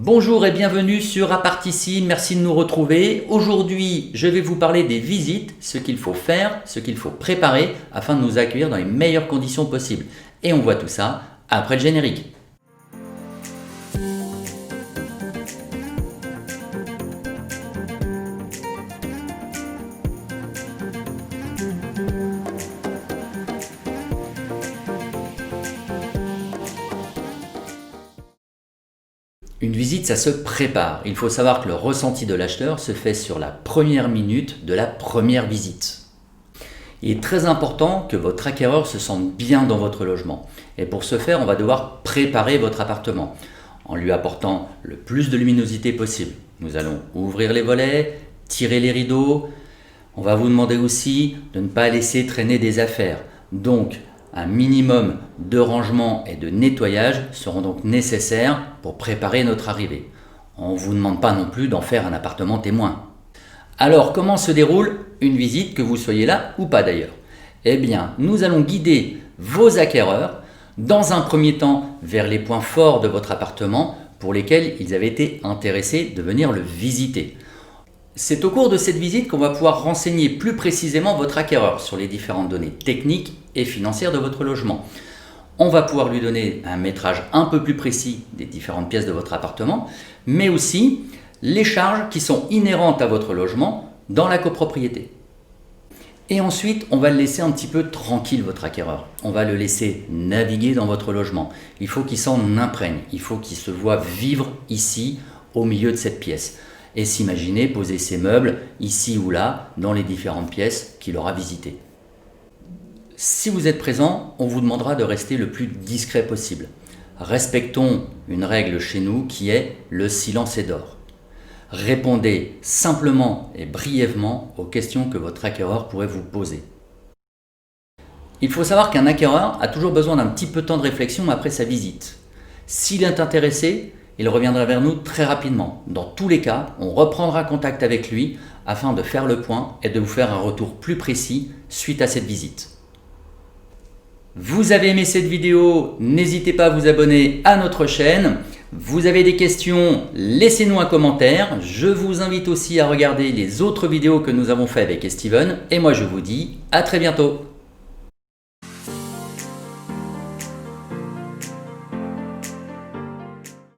Bonjour et bienvenue sur Apartissime, merci de nous retrouver. Aujourd'hui, je vais vous parler des visites, ce qu'il faut faire, ce qu'il faut préparer afin de nous accueillir dans les meilleures conditions possibles. Et on voit tout ça après le générique. Une visite, ça se prépare. Il faut savoir que le ressenti de l'acheteur se fait sur la première minute de la première visite. Il est très important que votre acquéreur se sente bien dans votre logement. Et pour ce faire, on va devoir préparer votre appartement en lui apportant le plus de luminosité possible. Nous allons ouvrir les volets, tirer les rideaux. On va vous demander aussi de ne pas laisser traîner des affaires. Donc, un minimum de rangement et de nettoyage seront donc nécessaires pour préparer notre arrivée. On ne vous demande pas non plus d'en faire un appartement témoin. Alors, comment se déroule une visite, que vous soyez là ou pas d'ailleurs? Eh bien, nous allons guider vos acquéreurs dans un premier temps vers les points forts de votre appartement pour lesquels ils avaient été intéressés de venir le visiter. C'est au cours de cette visite qu'on va pouvoir renseigner plus précisément votre acquéreur sur les différentes données techniques et financières de votre logement. On va pouvoir lui donner un métrage un peu plus précis des différentes pièces de votre appartement, mais aussi les charges qui sont inhérentes à votre logement dans la copropriété. Et ensuite, on va le laisser un petit peu tranquille, votre acquéreur. On va le laisser naviguer dans votre logement. Il faut qu'il s'en imprègne, il faut qu'il se voit vivre ici, au milieu de cette pièce. Et s'imaginer poser ses meubles ici ou là dans les différentes pièces qu'il aura visitées. Si vous êtes présent, on vous demandera de rester le plus discret possible. Respectons une règle chez nous qui est le silence est d'or. Répondez simplement et brièvement aux questions que votre acquéreur pourrait vous poser. Il faut savoir qu'un acquéreur a toujours besoin d'un petit peu de temps de réflexion après sa visite. S'il est intéressé, il reviendra vers nous très rapidement. Dans tous les cas, on reprendra contact avec lui afin de faire le point et de vous faire un retour plus précis suite à cette visite. Vous avez aimé cette vidéo, n'hésitez pas à vous abonner à notre chaîne. Vous avez des questions, laissez-nous un commentaire. Je vous invite aussi à regarder les autres vidéos que nous avons fait avec Steven. Et moi je vous dis à très bientôt.